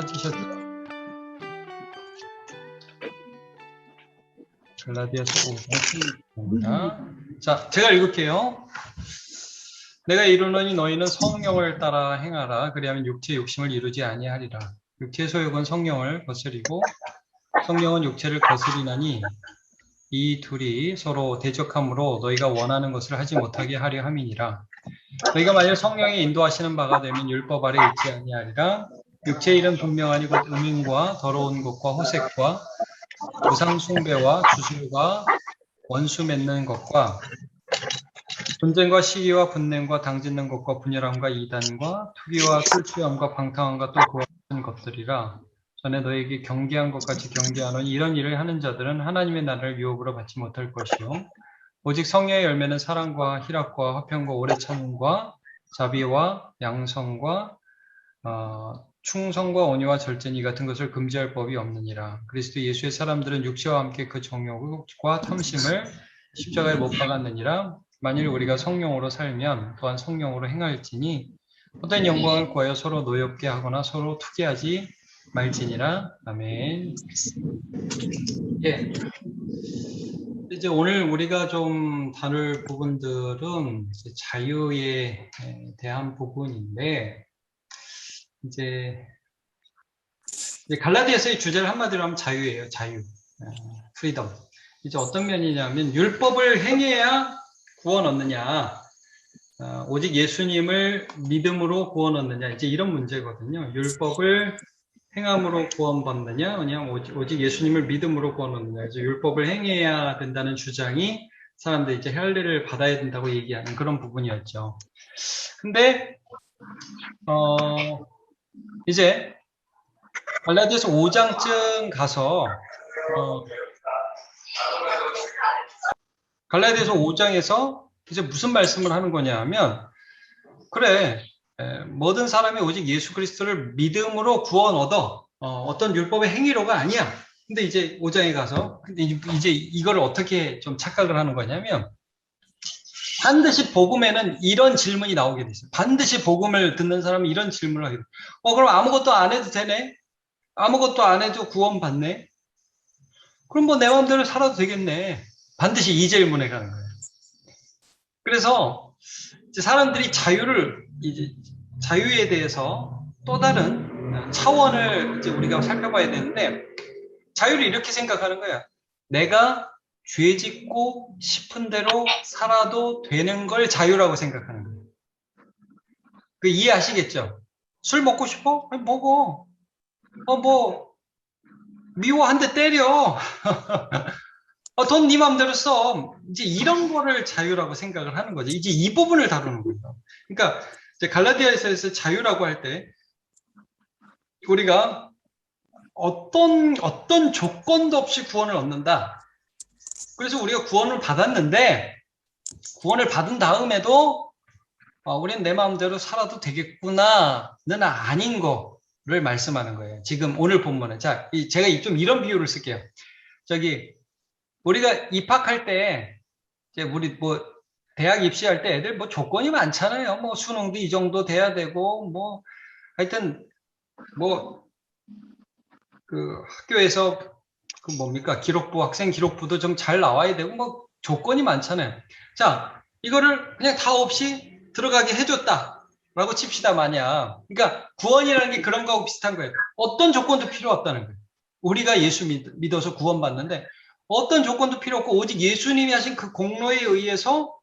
찾으셨죠? 갈라디아서 5장. 자, 제가 읽을게요. 내가 이르노니 너희는 성령을 따라 행하라. 그리하면 육체의 욕심을 이루지 아니하리라. 육체의 소욕은 성령을 거스리고 성령은 육체를 거스리나니 이 둘이 서로 대적함으로 너희가 원하는 것을 하지 못하게 하려 함이니라. 너희가 만일 성령이 인도하시는 바가 되면 율법 아래 있지 아니하리라. 육체의 일은 분명하니 곧 음행과 더러운 것과 호색과 우상 숭배와 주술과 원수 맺는 것과 분쟁과 시기와 분냄과 당짓는 것과 분열함과 이단과 투기와 술 취함과 방탕함과 또 그와 같은 것들이라. 전에 너에게 경계한 것 같이 경계하노니 이런 일을 하는 자들은 하나님의 나라를 유업으로 받지 못할 것이요 오직 성령의 열매는 사랑과 희락과 화평과 오래 참음과 자비와 양성과 충성과 온유와 절제니 같은 것을 금지할 법이 없느니라. 그리스도 예수의 사람들은 육체와 함께 그 정욕과 탐심을 십자가에 못 박았느니라. 만일 우리가 성령으로 살면 또한 성령으로 행할지니 헛된 영광을 구하여 서로 노엽게 하거나 서로 투기하지 말지니라. 아멘. 예. 이제 오늘 우리가 좀 다룰 부분들은 자유에 대한 부분인데, 이제 갈라디아서의 주제를 한마디로 하면 자유예요. 자유. 프리덤. 이제 어떤 면이냐면 율법을 행해야 구원 얻느냐, 오직 예수님을 믿음으로 구원 얻느냐, 이제 이런 문제거든요. 율법을 행함으로 구원받느냐, 아니면 오직 예수님을 믿음으로 구원 얻느냐. 그래서 율법을 행해야 된다는 주장이 사람들이 이제 할례를 받아야 된다고 얘기하는 그런 부분이었죠. 근데 이제 갈라디아서 5장쯤 가서 갈라디아서 5장에서 이제 무슨 말씀을 하는 거냐 하면, 그래, 모든 사람이 오직 예수 그리스도를 믿음으로 구원 얻어. 어떤 율법의 행위로가 아니야. 근데 이제 5장에 가서 이제 이걸 어떻게 좀 착각을 하는 거냐면, 반드시 복음에는 이런 질문이 나오게 돼 있어요. 반드시 복음을 듣는 사람은 이런 질문을 하게 돼. 그럼 아무것도 안 해도 되네? 아무것도 안 해도 구원받네? 그럼 뭐 내 마음대로 살아도 되겠네. 반드시 이 질문에 가는 거예요. 그래서 이제 사람들이 자유에 대해서 또 다른 차원을 이제 우리가 살펴봐야 되는데, 자유를 이렇게 생각하는 거야. 내가 죄 짓고 싶은 대로 살아도 되는 걸 자유라고 생각하는 거예요. 그 이해하시겠죠? 술 먹고 싶어? 아니, 먹어. 미워 한 대 때려. 돈 네 맘대로 써. 이제 이런 거를 자유라고 생각을 하는 거죠. 이제 이 부분을 다루는 거예요. 그러니까 이제 갈라디아서에서 자유라고 할 때 우리가 어떤 조건도 없이 구원을 얻는다. 그래서 우리가 구원을 받았는데, 구원을 받은 다음에도 우리는 내 마음대로 살아도 되겠구나는 아닌 거를 말씀하는 거예요. 지금 오늘 본문은. 자, 제가 좀 이런 비유를 쓸게요. 우리가 입학할 때, 이제 우리 대학 입시할 때 애들 조건이 많잖아요. 수능도 이 정도 돼야 되고, 하여튼, 학교에서 기록부, 학생 기록부도 좀 잘 나와야 되고, 조건이 많잖아요. 자, 이거를 그냥 다 없이 들어가게 해줬다라고 칩시다, 만약. 그러니까 구원이라는 게 그런 거하고 비슷한 거예요. 어떤 조건도 필요 없다는 거예요. 우리가 예수 믿어서 구원받는데 어떤 조건도 필요 없고 오직 예수님이 하신 그 공로에 의해서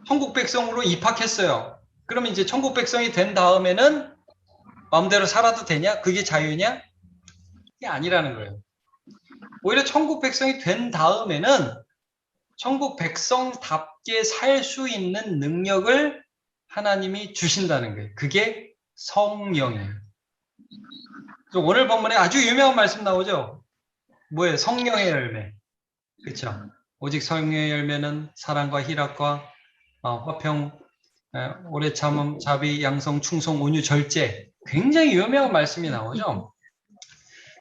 천국 백성으로 입학했어요. 그러면 이제 천국 백성이 된 다음에는 마음대로 살아도 되냐? 그게 자유냐? 그게 아니라는 거예요. 오히려 천국 백성이 된 다음에는 천국 백성답게 살 수 있는 능력을 하나님이 주신다는 거예요. 그게 성령이에요. 오늘 본문에 아주 유명한 말씀 나오죠? 뭐예요? 성령의 열매. 그렇죠? 오직 성령의 열매는 사랑과 희락과 화평, 오래 참음, 자비, 양성, 충성, 온유, 절제. 굉장히 유명한 말씀이 나오죠?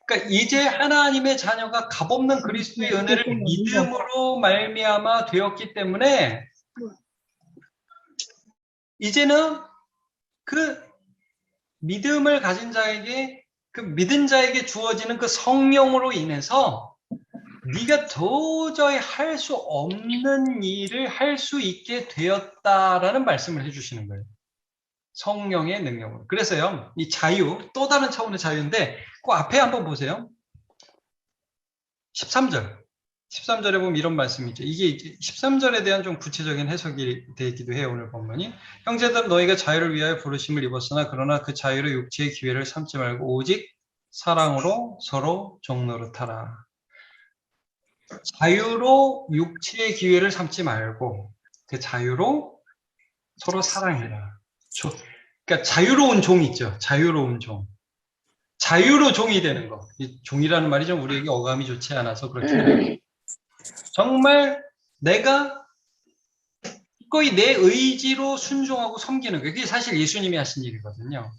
그러니까 이제 하나님의 자녀가 값없는 그리스도의 은혜를 믿음으로 말미암아 되었기 때문에 이제는 그 믿음을 가진 자에게, 그 믿은 자에게 주어지는 그 성령으로 인해서 네가 도저히 할 수 없는 일을 할 수 있게 되었다라는 말씀을 해주시는 거예요. 성령의 능력으로. 그래서요, 이 자유, 또 다른 차원의 자유인데, 그 앞에 한번 보세요. 13절. 13절에 보면 이런 말씀이 있죠. 이게 13절에 대한 좀 구체적인 해석이 되기도 해요, 오늘 본문이. 형제들, 너희가 자유를 위하여 부르심을 입었으나 그러나 그 자유로 육체의 기회를 삼지 말고 오직 사랑으로 서로 종노릇하라. 자유로 육체의 기회를 삼지 말고 그 자유로 서로 사랑해라. 그러니까 자유로운 종 있죠. 자유로운 종. 자유로 종이 되는 거. 이 종이라는 말이 좀 우리에게 어감이 좋지 않아서 그렇지만 정말 내가 거의 내 의지로 순종하고 섬기는 거예요. 그게 사실 예수님이 하신 일이거든요.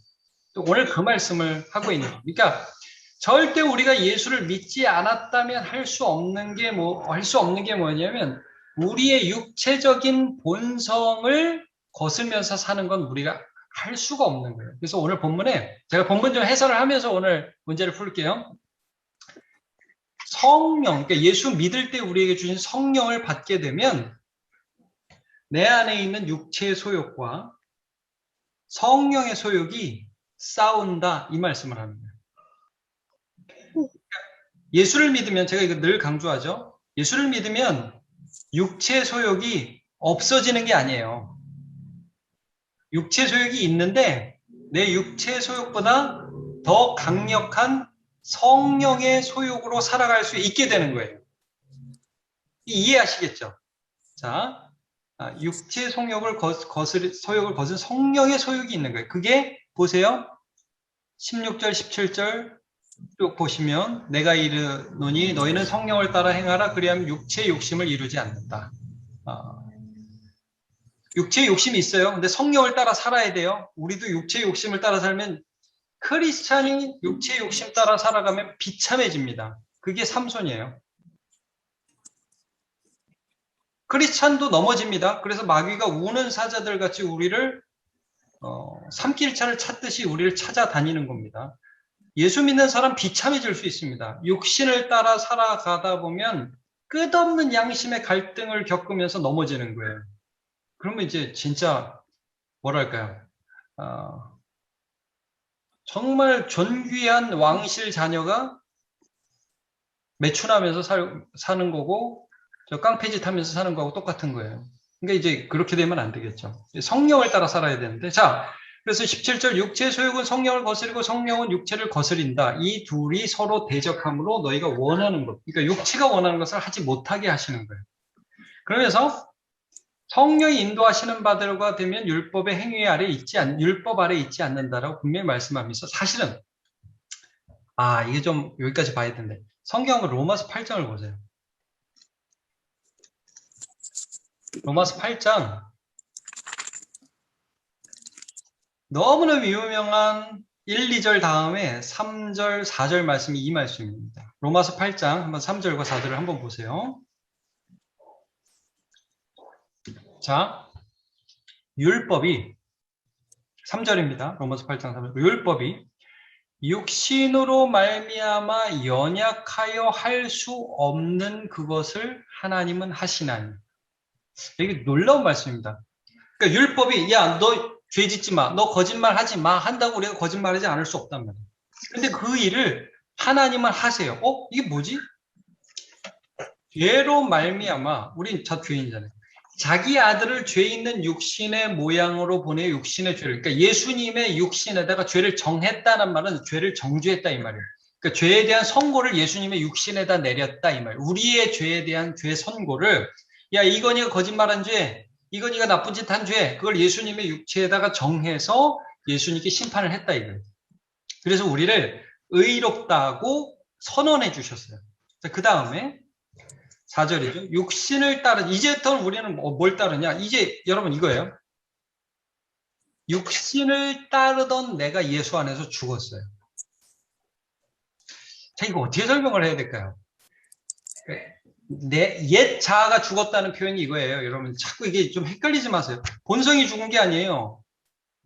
또 오늘 그 말씀을 하고 있는 거예요. 그러니까 절대 우리가 예수를 믿지 않았다면 할 수 없는 게 뭐냐면 우리의 육체적인 본성을 거슬면서 사는 건 우리가 할 수가 없는 거예요. 그래서 오늘 본문에 제가 본문 좀 해설을 하면서 오늘 문제를 풀게요. 성령, 그러니까 예수 믿을 때 우리에게 주신 성령을 받게 되면 내 안에 있는 육체의 소욕과 성령의 소욕이 싸운다, 이 말씀을 합니다. 예수를 믿으면, 제가 이거 늘 강조하죠. 예수를 믿으면 육체 소욕이 없어지는 게 아니에요. 육체 소욕이 있는데 내 육체 소욕보다 더 강력한 성령의 소욕으로 살아갈 수 있게 되는 거예요. 이해하시겠죠? 자, 육체 소욕을 거스른 성령의 소욕이 있는 거예요. 그게 보세요. 16절, 17절 쭉 보시면 내가 이르노니 너희는 성령을 따라 행하라. 그리하면 육체의 욕심을 이루지 않는다. 육체의 욕심이 있어요. 근데 성령을 따라 살아야 돼요. 우리도 육체의 욕심을 따라 살면, 크리스찬이 육체의 욕심 따라 살아가면 비참해집니다. 그게 삼손이에요. 크리스찬도 넘어집니다. 그래서 마귀가 우는 사자들 같이 우리를 삼킬차를 찾듯이 우리를 찾아다니는 겁니다. 예수 믿는 사람 비참해질 수 있습니다. 육신을 따라 살아가다 보면 끝없는 양심의 갈등을 겪으면서 넘어지는 거예요. 그러면 이제 진짜 뭐랄까요? 정말 존귀한 왕실 자녀가 매춘하면서 사는 거고 저 깡패짓 하면서 사는 거하고 똑같은 거예요. 그러니까 이제 그렇게 되면 안 되겠죠. 성령을 따라 살아야 되는데, 자, 그래서 17절 육체의 소욕은 성령을 거스리고 성령은 육체를 거스린다. 이 둘이 서로 대적함으로 너희가 원하는 것, 그러니까 육체가 원하는 것을 하지 못하게 하시는 거예요. 그러면서 성령이 인도하시는 바들과 되면 율법의 행위 아래 율법 아래 있지 않는다라고 분명히 말씀하면서, 사실은 이게 좀 여기까지 봐야 되는데, 성경은 로마서 8장을 보세요. 로마서 8장 너무나 유명한 1, 2절 다음에 3절, 4절 말씀이 이 말씀입니다. 로마서 8장 한번 3절과 4절을 한번 보세요. 자, 율법이 3절입니다. 로마서 8장 3절. 율법이 육신으로 말미암아 연약하여 할 수 없는 그것을 하나님은 하시나니. 이게 놀라운 말씀입니다. 그러니까 율법이 야, 너 죄 짓지 마, 너 거짓말 하지 마 한다고 우리가 거짓말하지 않을 수 없단 말이에요. 근데 그 일을 하나님은 하세요. 이게 뭐지? 죄로 말미암아, 우린 다 죄인이잖아요. 자기 아들을 죄 있는 육신의 모양으로 보내 육신의 죄를, 그러니까 예수님의 육신에다가 죄를 정했다는 말은 죄를 정죄했다 이 말이에요. 그러니까 죄에 대한 선고를 예수님의 육신에다 내렸다 이 말이에요. 우리의 죄에 대한 죄 선고를, 야, 이건희가 거짓말한 죄, 이건희가 나쁜 짓 한 죄, 그걸 예수님의 육체에다가 정해서 예수님께 심판을 했다 이거예요. 그래서 우리를 의롭다고 선언해 주셨어요. 그 다음에 4절이죠. 육신을 따르, 이제부터는 우리는 뭘 따르냐? 이제 여러분 이거예요. 육신을 따르던 내가 예수 안에서 죽었어요. 자, 이거 어떻게 설명을 해야 될까요? 내 옛 자아가 죽었다는 표현이 이거예요. 여러분 자꾸 이게 좀 헷갈리지 마세요. 본성이 죽은 게 아니에요.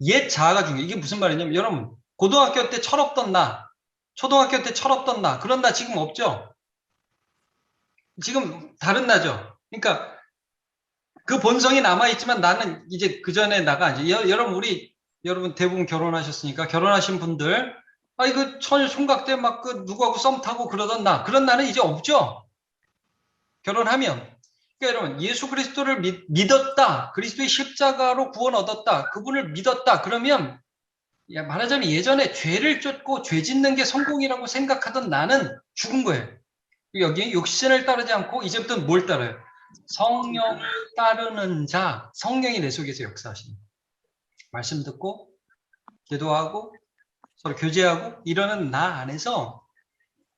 옛 자아가 죽은 게, 이게 무슨 말이냐면, 여러분 고등학교 때 철없던 나, 초등학교 때 철없던 나, 그런 나 지금 없죠? 지금 다른 나죠? 그러니까 그 본성이 남아있지만 나는 이제 그 전에 나가 이제 여러분 대부분 결혼하셨으니까 결혼하신 분들 이거 처녀 총각 때 막 그 누구하고 썸 타고 그러던 나 그런 나는 이제 없죠. 결혼하면. 그러니까 여러분 예수 그리스도를 믿었다. 그리스도의 십자가로 구원 얻었다. 그분을 믿었다. 그러면 말하자면 예전에 죄를 쫓고 죄 짓는 게 성공이라고 생각하던 나는 죽은 거예요. 여기 육신을 따르지 않고 이제부터는 뭘 따라요? 성령을 따르는 자, 성령이 내 속에서 역사하시는 말씀 듣고 기도하고 서로 교제하고 이러는 나 안에서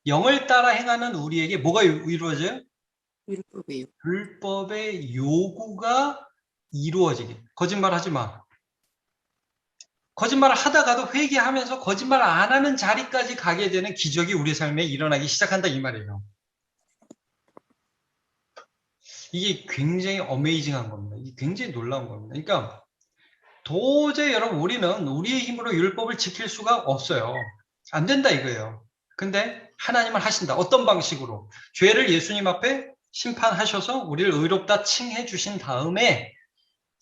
영을 따라 행하는 우리에게 뭐가 이루어져요? 율법이요. 율법의 요구가 이루어지게. 거짓말하지 마. 거짓말을 하다가도 회개하면서 거짓말 안 하는 자리까지 가게 되는 기적이 우리 삶에 일어나기 시작한다 이 말이에요. 이게 굉장히 어메이징한 겁니다. 이게 굉장히 놀라운 겁니다. 그러니까 도저히 여러분 우리는 우리의 힘으로 율법을 지킬 수가 없어요. 안 된다 이거예요. 근데 하나님은 하신다. 어떤 방식으로? 죄를 예수님 앞에 심판하셔서 우리를 의롭다 칭해 주신 다음에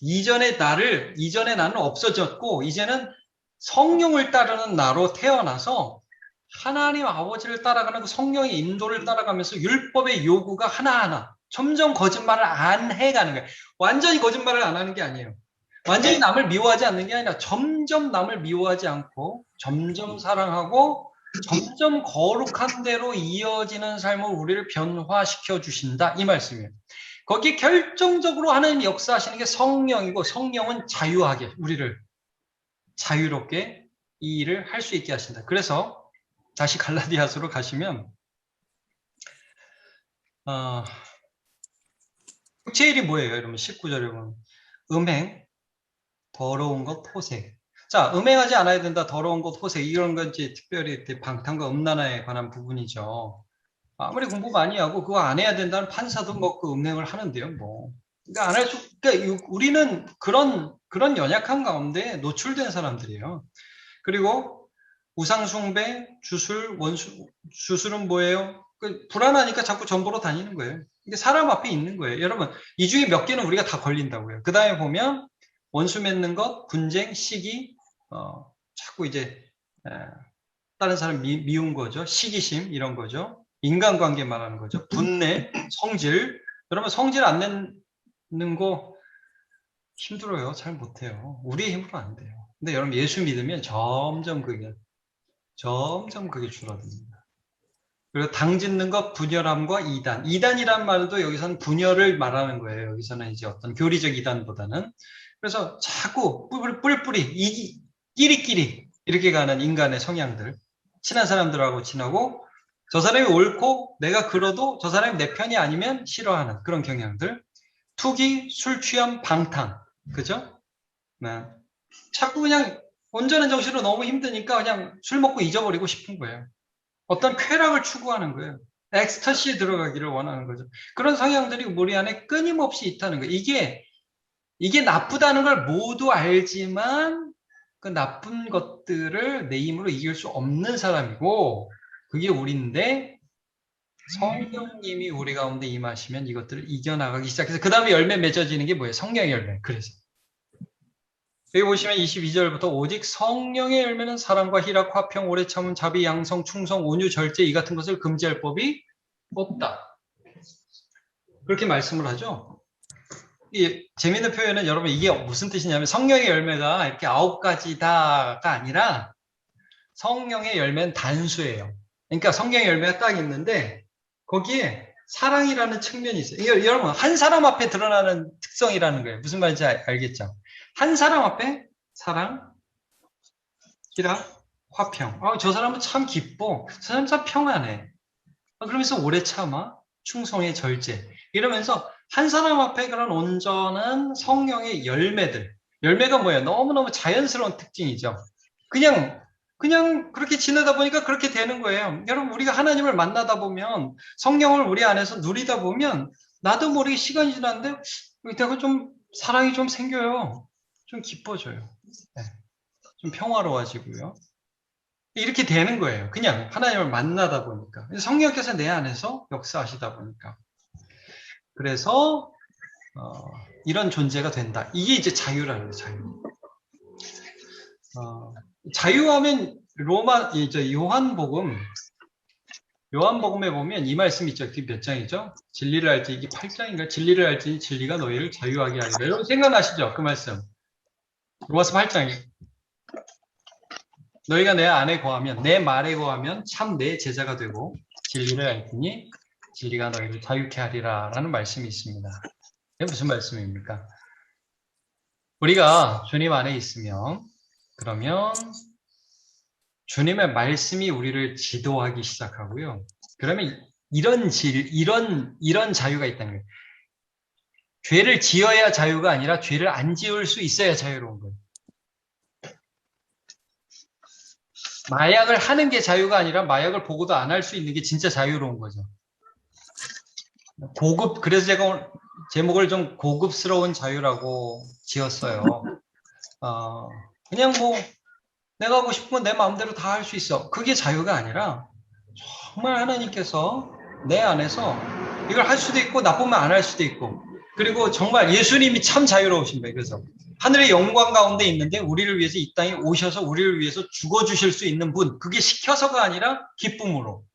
이전에 나는 없어졌고 이제는 성령을 따르는 나로 태어나서 하나님 아버지를 따라가는 그 성령의 인도를 따라가면서 율법의 요구가 하나하나 점점 거짓말을 안 해가는 거예요. 완전히 거짓말을 안 하는 게 아니에요. 완전히 남을 미워하지 않는 게 아니라 점점 남을 미워하지 않고 점점 사랑하고 점점 거룩한 대로 이어지는 삶을 우리를 변화시켜 주신다 이 말씀이에요. 거기에 결정적으로 하나님이 역사하시는 게 성령이고 성령은 자유하게 우리를 자유롭게 이 일을 할 수 있게 하신다. 그래서 다시 갈라디아서로 가시면 제1이 뭐예요? 여러분 19절에 보면 음행, 더러운 것, 포색. 자, 음행하지 않아야 된다. 더러운 것, 포색. 이런 건 이제 특별히 방탕과 음란에 관한 부분이죠. 아무리 공부 많이 하고 그거 안 해야 된다는 판사도 뭐 그 음행을 하는데요. 뭐. 그러니까 안 할 수, 그러니까 우리는 그런 연약한 가운데 노출된 사람들이에요. 그리고 우상숭배, 주술, 주술은 뭐예요? 불안하니까 자꾸 전보로 다니는 거예요. 이게 사람 앞에 있는 거예요. 여러분, 이 중에 몇 개는 우리가 다 걸린다고요. 그 다음에 보면 원수 맺는 것, 분쟁, 시기, 자꾸 이제 다른 사람 미운 거죠. 시기심 이런 거죠. 인간관계 말하는 거죠. 분내, 성질. 여러분 성질 안 내는 거 힘들어요. 잘 못해요. 우리의 힘으로 안 돼요. 근데 여러분 예수 믿으면 점점 그게 줄어듭니다. 그리고 당짓는 것, 분열함과 이단. 이단이란 말도 여기서는 분열을 말하는 거예요. 여기서는 이제 어떤 교리적 이단보다는. 그래서 자꾸 뿔뿔이, 끼리끼리 이렇게 가는 인간의 성향들. 친한 사람들하고 친하고 저 사람이 옳고 내가 그러도 저 사람이 내 편이 아니면 싫어하는 그런 경향들. 투기, 술 취함, 방탕. 그죠? 네. 자꾸 그냥 온전한 정신으로 너무 힘드니까 그냥 술 먹고 잊어버리고 싶은 거예요. 어떤 쾌락을 추구하는 거예요. 엑스터시에 들어가기를 원하는 거죠. 그런 성향들이 우리 안에 끊임없이 있다는 거예요. 이게 나쁘다는 걸 모두 알지만 그 나쁜 것들을 내 힘으로 이길 수 없는 사람이고 그게 우리인데 성령님이 우리 가운데 임하시면 이것들을 이겨나가기 시작해서 그 다음에 열매 맺어지는 게 뭐예요? 성령의 열매. 그래서 여기 보시면 22절부터 오직 성령의 열매는 사랑과 희락, 화평, 오래 참음, 자비, 양성, 충성, 온유, 절제 이 같은 것을 금지할 법이 없다. 그렇게 말씀을 하죠. 이 재미있는 표현은 여러분 이게 무슨 뜻이냐면 성령의 열매가 이렇게 9가지다가 아니라 성령의 열매는 단수예요. 그러니까 성령의 열매가 딱 있는데 거기에 사랑이라는 측면이 있어요. 여러분 한 사람 앞에 드러나는 특성이라는 거예요. 무슨 말인지 알겠죠? 한 사람 앞에 사랑, 희락, 화평. 저 사람은 참 기뻐. 저 사람 참 평안해. 그러면서 오래 참아. 충성의 절제. 이러면서 한 사람 앞에 그런 온전한 성령의 열매들. 열매가 뭐예요? 너무너무 자연스러운 특징이죠. 그냥 그렇게 지내다 보니까 그렇게 되는 거예요. 여러분 우리가 하나님을 만나다 보면 성령을 우리 안에서 누리다 보면 나도 모르게 시간이 지났는데 내가 좀 사랑이 좀 생겨요. 좀 기뻐져요. 네. 좀 평화로워지고요. 이렇게 되는 거예요. 그냥 하나님을 만나다 보니까. 성령께서 내 안에서 역사하시다 보니까. 그래서 이런 존재가 된다. 이게 이제 자유라는 거예요. 자유. 자유하면 이제 요한복음에 보면 이 말씀 있죠. 그게 몇 장이죠? 진리를 알지, 이게 8장인가? 진리를 알지, 진리가 너희를 자유하게 하리라. 여러분 생각나시죠? 그 말씀. 로마서 8장이에요. 너희가 내 안에 거하면, 내 말에 거하면 참 내 제자가 되고 진리를 알지니 진리가 너희를 자유케 하리라 라는 말씀이 있습니다. 이게 무슨 말씀입니까? 우리가 주님 안에 있으면, 그러면 주님의 말씀이 우리를 지도하기 시작하고요. 그러면 이런 자유가 있다는 거예요. 죄를 지어야 자유가 아니라 죄를 안 지을 수 있어야 자유로운 거예요. 마약을 하는 게 자유가 아니라 마약을 보고도 안 할 수 있는 게 진짜 자유로운 거죠. 그래서 제가 오늘 제목을 좀 고급스러운 자유라고 지었어요. 그냥 뭐 내가 하고 싶으면 내 마음대로 다 할 수 있어. 그게 자유가 아니라 정말 하나님께서 내 안에서 이걸 할 수도 있고 나쁘면 안 할 수도 있고, 그리고 정말 예수님이 참 자유로우신 거예요. 그래서 하늘의 영광 가운데 있는데 우리를 위해서 이 땅에 오셔서 우리를 위해서 죽어주실 수 있는 분, 그게 시켜서가 아니라 기쁨으로.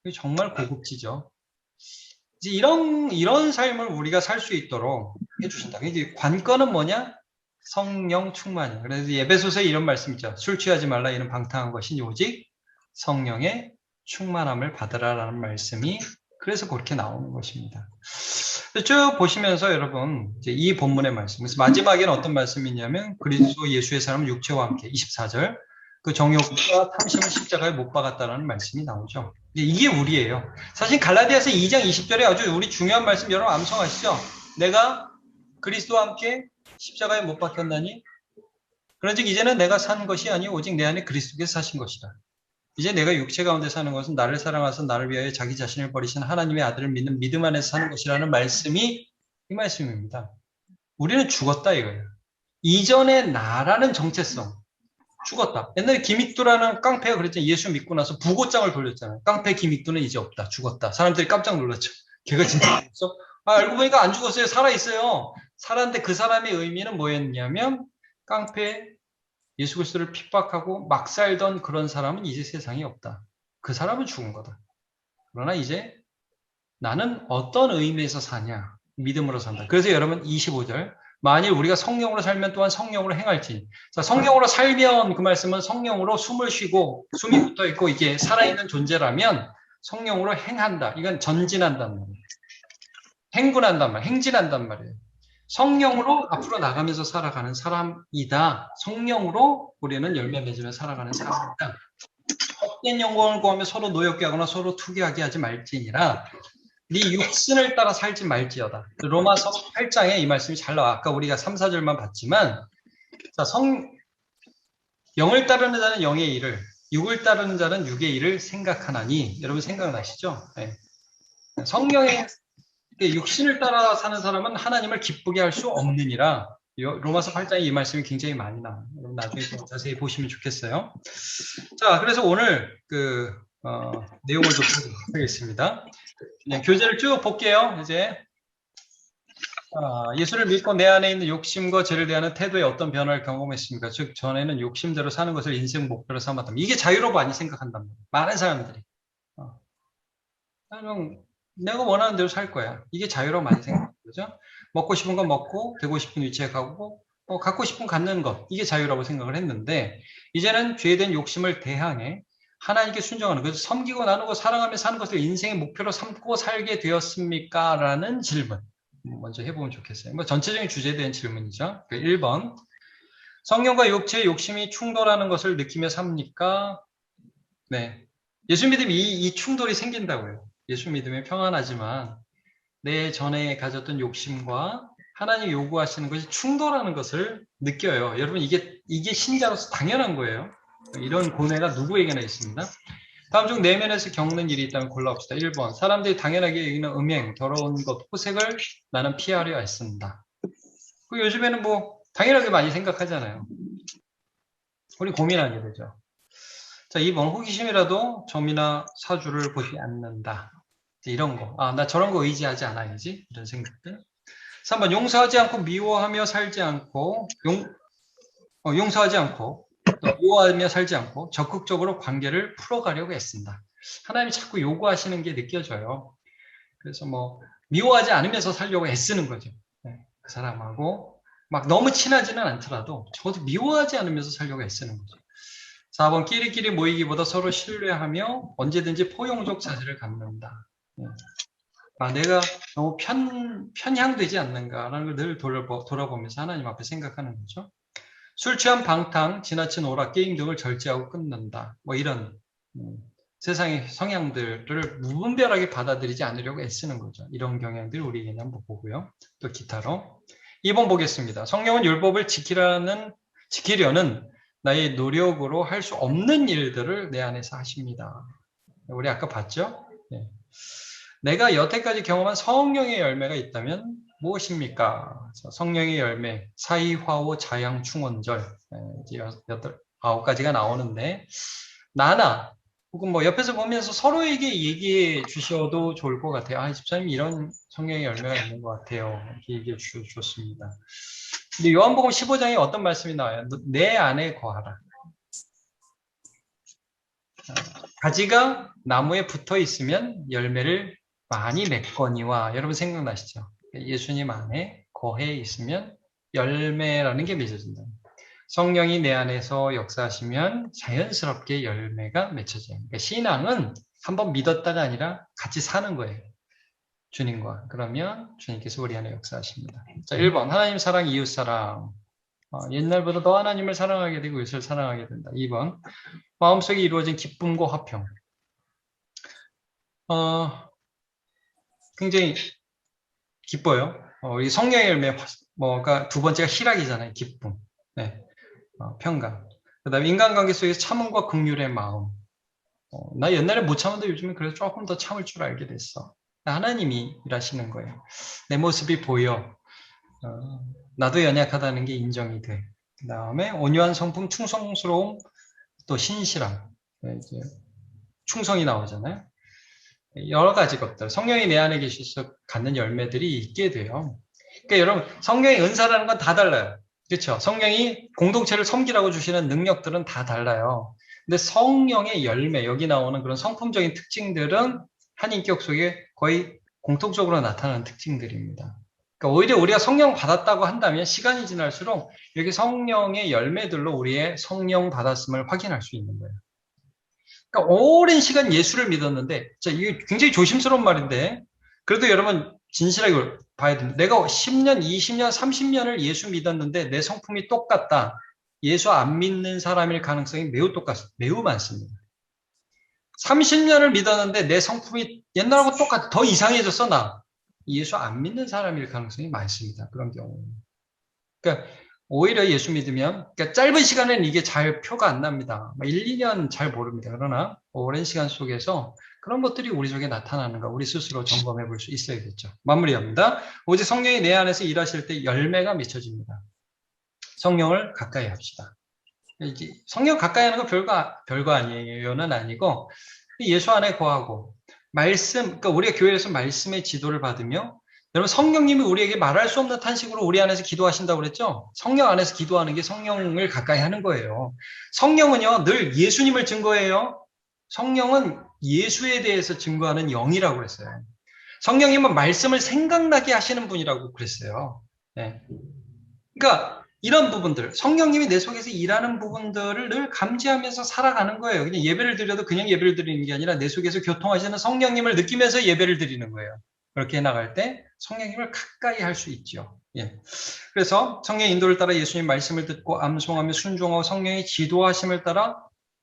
그게 정말 고급지죠. 이제 이런 삶을 우리가 살 수 있도록 해주신다. 이제 관건은 뭐냐? 성령 충만이에요. 그래서 에베소서에 이런 말씀 있죠. 술 취하지 말라, 이는 방탕한 것이니 오직 성령의 충만함을 받으라라는 말씀이 그래서 그렇게 나오는 것입니다. 쭉 보시면서 여러분 이제 이 본문의 말씀, 그래서 마지막에는 어떤 말씀이 있냐면 그리스도 예수의 사람은 육체와 함께 24절 그 정욕과 탐심을 십자가에 못 박았다라는 말씀이 나오죠. 이게 우리예요. 사실 갈라디아서 2장 20절에 아주 우리 중요한 말씀 여러분 암송하시죠. 내가 그리스도와 함께 십자가에 못 박혔나니 그런즉 이제는 내가 산 것이 아니오 오직 내 안에 그리스도께서 사신 것이다. 이제 내가 육체 가운데 사는 것은 나를 사랑하사 나를 위하여 자기 자신을 버리신 하나님의 아들을 믿는 믿음 안에서 사는 것이라는 말씀이 이 말씀입니다. 우리는 죽었다 이거예요. 이전의 나라는 정체성 죽었다. 옛날에 김익두라는 깡패가 그랬잖아요. 예수 믿고 나서 부고장을 돌렸잖아요. 깡패 김익두는 이제 없다. 죽었다. 사람들이 깜짝 놀랐죠. 걔가 진짜 죽었어? 알고 보니까 안 죽었어요. 살아있어요. 살았는데 그 사람의 의미는 뭐였냐면 깡패 예수 그리스도를 핍박하고 막 살던 그런 사람은 이제 세상에 없다. 그 사람은 죽은 거다. 그러나 이제 나는 어떤 의미에서 사냐? 믿음으로 산다. 그래서 여러분 25절 만일 우리가 성령으로 살면 또한 성령으로 행할지. 자, 성령으로 살면 그 말씀은 성령으로 숨을 쉬고 숨이 붙어 있고 이게 살아있는 존재라면 성령으로 행한다. 이건 전진한단 말이에요. 행군한단 말이에요. 행진한단 말이에요. 성령으로 앞으로 나가면서 살아가는 사람이다. 성령으로 우리는 열매 맺으며 살아가는 사람이다. 헛된 영광을 구하며 서로 노엽게 하거나 서로 투기하게 하지 말지니라. 네 육신을 따라 살지 말지어다. 로마서 8장에 이 말씀이 잘 나와. 아까 우리가 3, 4절만 봤지만 자, 영을 따르는 자는 영의 일을, 육을 따르는 자는 육의 일을 생각하나니. 여러분 생각나시죠? 네. 성령의 육신을 따라 사는 사람은 하나님을 기쁘게 할 수 없느니라. 로마서 8장에 이 말씀이 굉장히 많이 나와요. 나중에 좀 자세히 보시면 좋겠어요. 자, 그래서 오늘 내용을 좀 하겠습니다. 그냥 교재를 쭉 볼게요. 이제 예수를 믿고 내 안에 있는 욕심과 죄를 대하는 태도에 어떤 변화를 경험했습니까? 즉 전에는 욕심대로 사는 것을 인생 목표로 삼았다면 이게 자유로 많이 생각한단 말이에요. 많은 사람들이 내가 원하는 대로 살 거야. 이게 자유로 많이 생각하는 거죠. 먹고 싶은 거 먹고 되고 싶은 위치에 가고 갖고 싶은 갖는 것, 이게 자유라고 생각을 했는데 이제는 죄에 대한 욕심을 대항해 하나님께 순종하는, 그래서 섬기고 나누고 사랑하며 사는 것을 인생의 목표로 삼고 살게 되었습니까? 라는 질문 먼저 해보면 좋겠어요. 뭐 전체적인 주제에 대한 질문이죠. 1번 성령과 육체의 욕심이 충돌하는 것을 느끼며 삽니까? 네, 예수 믿음이 이 충돌이 생긴다고요. 예수 믿음이 평안하지만 내 전에 가졌던 욕심과 하나님이 요구하시는 것이 충돌하는 것을 느껴요. 여러분 이게 신자로서 당연한 거예요. 이런 고뇌가 누구에게나 있습니다. 다음 중 내면에서 겪는 일이 있다면 골라봅시다. 1번 사람들이 당연하게 여기는 음행, 더러운 것, 호색을 나는 피하려 애쓴다. 요즘에는 뭐 당연하게 많이 생각하잖아요. 우리 고민하게 되죠. 자, 2번 호기심이라도 점이나 사주를 보지 않는다. 이런 거. 아, 나 저런 거 의지하지 않아야지. 이런 생각들. 3번 용서하지 않고 미워하며 살지 않고 용서하지 않고 또 미워하며 살지 않고 적극적으로 관계를 풀어가려고 애쓴다. 하나님이 자꾸 요구하시는 게 느껴져요. 그래서 뭐 미워하지 않으면서 살려고 애쓰는 거죠. 네, 그 사람하고 막 너무 친하지는 않더라도 저도 미워하지 않으면서 살려고 애쓰는 거죠. 4번 끼리끼리 모이기보다 서로 신뢰하며 언제든지 포용적 자세를 갖는다. 네. 아, 내가 너무 편향되지 않는가라는 걸 늘 돌아보면서 하나님 앞에 생각하는 거죠. 술 취한 방탕, 지나친 오락, 게임 등을 절제하고 끊는다. 뭐 이런 세상의 성향들을 무분별하게 받아들이지 않으려고 애쓰는 거죠. 이런 경향들 우리에게 한번 보고요. 또 기타로. 2번 보겠습니다. 성령은 율법을 지키려는 나의 노력으로 할 수 없는 일들을 내 안에서 하십니다. 우리 아까 봤죠? 네. 내가 여태까지 경험한 성령의 열매가 있다면 무엇입니까? 성령의 열매, 사이화오, 자양, 충원절, 이제 9가지가 나오는데 나나 혹은 뭐 옆에서 보면서 서로에게 얘기해 주셔도 좋을 것 같아요. 아, 집사님 이런 성령의 열매가 있는 것 같아요. 이렇게 얘기해 주셔도 좋습니다. 근데 요한복음 15장에 어떤 말씀이 나와요? 내 안에 거하라. 가지가 나무에 붙어 있으면 열매를 많이 맺거니와 여러분 생각나시죠? 예수님 안에 거해 있으면 열매라는 게 맺어진다. 성령이 내 안에서 역사하시면 자연스럽게 열매가 맺혀져요. 그러니까 신앙은 한번 믿었다가 아니라 같이 사는 거예요. 주님과. 그러면 주님께서 우리 안에 역사하십니다. 자, 1번 하나님 사랑, 이웃 사랑. 옛날보다 더 하나님을 사랑하게 되고 이웃을 사랑하게 된다. 2번 마음속에 이루어진 기쁨과 화평. 굉장히 기뻐요. 이 성령의 열매, 뭐가 두 번째가 희락이잖아요. 기쁨, 네, 평강. 그다음에 인간관계 속에서 참음과 긍휼의 마음. 나 옛날에 못 참았는데 요즘에 그래서 조금 더 참을 줄 알게 됐어. 하나님이 일하시는 거예요. 내 모습이 보여. 나도 연약하다는 게 인정이 돼. 그다음에 온유한 성품, 충성스러움, 또 신실함. 네, 이제 충성이 나오잖아요. 여러 가지 것들, 성령이 내 안에 계셔서 갖는 열매들이 있게 돼요. 그러니까 여러분, 성령의 은사라는 건 다 달라요. 그렇죠? 성령이 공동체를 섬기라고 주시는 능력들은 다 달라요. 근데 성령의 열매, 여기 나오는 그런 성품적인 특징들은 한 인격 속에 거의 공통적으로 나타나는 특징들입니다. 그러니까 오히려 우리가 성령 받았다고 한다면 시간이 지날수록 여기 성령의 열매들로 우리의 성령 받았음을 확인할 수 있는 거예요. 그러니까 오랜 시간 예수를 믿었는데, 자, 이게 굉장히 조심스러운 말인데, 그래도 여러분 진실하게 봐야 됩니다. 내가 10년, 20년, 30년을 예수 믿었는데 내 성품이 똑같다. 예수 안 믿는 사람일 가능성이 매우 많습니다. 30년을 믿었는데 내 성품이 옛날하고 똑같아. 더 이상해졌어, 나. 예수 안 믿는 사람일 가능성이 많습니다. 그런 경우는. 그러니까 오히려 예수 믿으면 그러니까 짧은 시간에는 이게 잘 표가 안 납니다. 1, 2년 잘 모릅니다. 그러나 오랜 시간 속에서 그런 것들이 우리 속에 나타나는가 우리 스스로 점검해 볼 수 있어야겠죠. 마무리합니다. 오직 성령이 내 안에서 일하실 때 열매가 맺혀집니다. 성령을 가까이 합시다. 이제 성령 가까이 하는 거 별거 아니에요는 아니고 예수 안에 거하고 말씀, 그러니까 우리가 교회에서 말씀의 지도를 받으며 여러분 성령님이 우리에게 말할 수 없는 탄식으로 우리 안에서 기도하신다고 그랬죠? 성령 안에서 기도하는 게 성령을 가까이 하는 거예요. 성령은요 늘 예수님을 증거해요. 성령은 예수에 대해서 증거하는 영이라고 그랬어요. 성령님은 말씀을 생각나게 하시는 분이라고 그랬어요. 네. 그러니까 이런 부분들, 성령님이 내 속에서 일하는 부분들을 늘 감지하면서 살아가는 거예요. 그냥 예배를 드려도 그냥 예배를 드리는 게 아니라 내 속에서 교통하시는 성령님을 느끼면서 예배를 드리는 거예요. 그렇게 나갈 때 성령님을 가까이 할 수 있죠. 예. 그래서 성령의 인도를 따라 예수님 말씀을 듣고 암송하며 순종하고 성령의 지도하심을 따라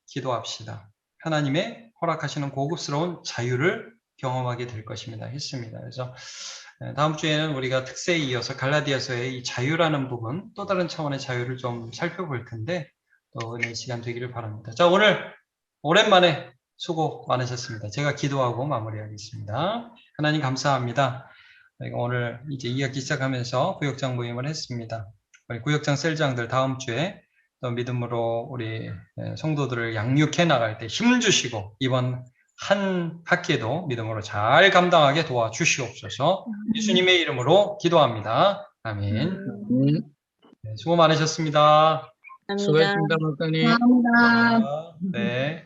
기도합시다. 하나님의 허락하시는 고급스러운 자유를 경험하게 될 것입니다. 했습니다. 그래서 다음 주에는 우리가 특세에 이어서 갈라디아서의 이 자유라는 부분, 또 다른 차원의 자유를 좀 살펴볼 텐데 또 은혜의 시간 되기를 바랍니다. 자, 오늘 오랜만에 수고 많으셨습니다. 제가 기도하고 마무리하겠습니다. 하나님 감사합니다. 저희가 오늘 이제 2학기 시작하면서 구역장 모임을 했습니다. 구역장 셀장들 다음 주에 또 믿음으로 우리 성도들을 양육해 나갈 때 힘을 주시고 이번 한 학기에도 믿음으로 잘 감당하게 도와주시옵소서. 예수님의 이름으로 기도합니다. 아멘. 네, 수고 많으셨습니다. 감사합니다. 수고했습니다, 목사님. 감사합니다. 네.